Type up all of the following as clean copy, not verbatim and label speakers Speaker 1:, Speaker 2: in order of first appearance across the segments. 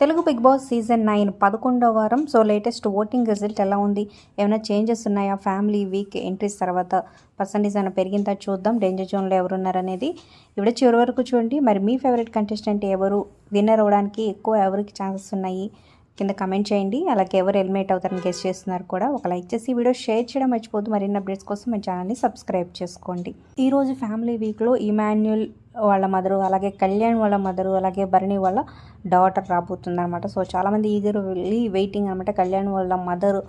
Speaker 1: Telugu big boss season 9 11వ వారం. So latest voting result ఎలా ఉంది, ఏమైనా చేంజెస్ ఉన్నాయా, ఫ్యామిలీ వీక్ ఎంట్రీస్ తర్వాత పర్సంటేజ్ అయినా పెరిగిందా చూద్దాం. డేంజర్ జోన్లో ఎవరున్నారనేది ఇప్పుడు చివరి వరకు చూడండి. మరి మీ ఫేవరెట్ కంటెస్టెంట్ ఎవరు, విన్నర్ అవ్వడానికి ఎక్కువ ఎవరికి ఛాన్సెస్ ఉన్నాయి కింద కమెంట్ చేయండి. అలాగే ఎవరు ఎలిమినేట్ అవుతారని గెస్ట్ చేస్తున్నారు కూడా ఒక లైక్ చేసి వీడియో షేర్ చేయడం మర్చిపోద్దు. మరిన్ని అప్డేట్స్ కోసం మన ఛానల్ని సబ్స్క్రైబ్ చేసుకోండి. ఈరోజు ఫ్యామిలీ వీక్లో ఇమాన్యుల్ వాళ్ళ మదరు, అలాగే కళ్యాణ్ వాళ్ళ మదరు, అలాగే భరణి వాళ్ళ డాటర్ రాబోతుంది అనమాట. సో చాలామంది ఈగర్ వెళ్ళి వెయిటింగ్ అనమాట. కళ్యాణ్ వాళ్ళ మదర్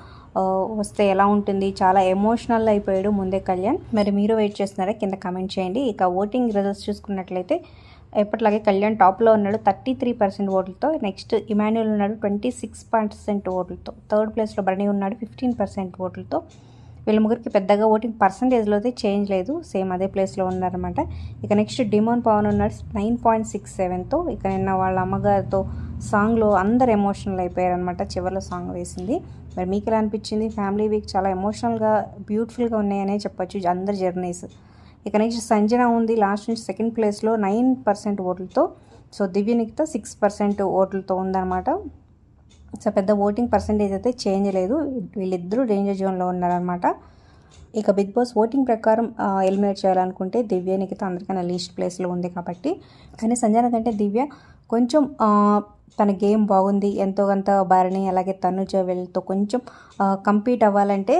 Speaker 1: వస్తే ఎలా ఉంటుంది, చాలా ఎమోషనల్ అయిపోయాడు ముందే కళ్యాణ్. మరి మీరు వెయిట్ చేస్తున్నారా కింద కమెంట్ చేయండి. ఇక ఓటింగ్ రిజల్ట్స్ చూసుకున్నట్లయితే ఎప్పటిలాగే కళ్యాణ్ టాప్లో ఉన్నాడు 33% ఓట్లతో. నెక్స్ట్ ఇమాన్యుల్ ఉన్నాడు 26% ఓట్లతో. థర్డ్ ప్లేస్లో భరణి ఉన్నాడు 15% ఓట్లతో. వీళ్ళ ముగ్గురికి పెద్దగా ఓటింగ్ పర్సంటేజ్లో అయితే చేంజ్ లేదు, సేమ్ అదే ప్లేస్లో ఉన్నారనమాట. ఇక నెక్స్ట్ డిమోన్ పవన్ ఉన్నాడు 9.67తో. ఇక నిన్న వాళ్ళ అమ్మగారితో సాంగ్లో అందరు ఎమోషనల్ అయిపోయారనమాట. చివరిలో సాంగ్ వేసింది. మరి మీకు ఎలా అనిపించింది? ఫ్యామిలీ వీక్ చాలా ఎమోషనల్గా బ్యూటిఫుల్గా ఉన్నాయనే చెప్పొచ్చు అందరి జర్నీస్. ఇక నెక్స్ట్ సంజన ఉంది లాస్ట్ నుంచి సెకండ్ ప్లేస్లో 9% ఓట్లతో. సో దివ్యనికితో 6% ఓట్లతో ఉందన్నమాట. సో పెద్ద ఓటింగ్ పర్సంటేజ్ అయితే చేంజ్ లేదు, వీళ్ళిద్దరూ డేంజర్ జోన్లో ఉన్నారనమాట. ఇక బిగ్ బాస్ ఓటింగ్ ప్రకారం ఎలిమినేట్ చేయాలనుకుంటే దివ్యనికితో అందరికన్నా లీస్ట్ ప్లేస్లో ఉంది కాబట్టి. కానీ సంజన కంటే దివ్య కొంచెం తన గేమ్ బాగుంది, ఎంతో కొంత భరణి అలాగే తనుజ వీళ్ళతో కొంచెం కంపీట్ అవ్వాలంటే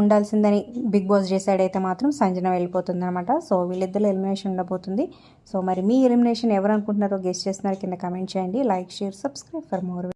Speaker 1: ఉండాల్సిందని బిగ్ బాస్ డిసైడ్ అయితే మాత్రం సంజన వెళ్ళిపోతుంది అనమాట. సో వీళ్ళిద్దరు ఎలిమినేషన్ ఉండబోతుంది. సో మరి మీ ఎలిమినేషన్ ఎవరు అనుకుంటున్నారో గెస్ట్ చేస్తున్నారో కింద కమెంట్ చేయండి. Like, share, subscribe for more.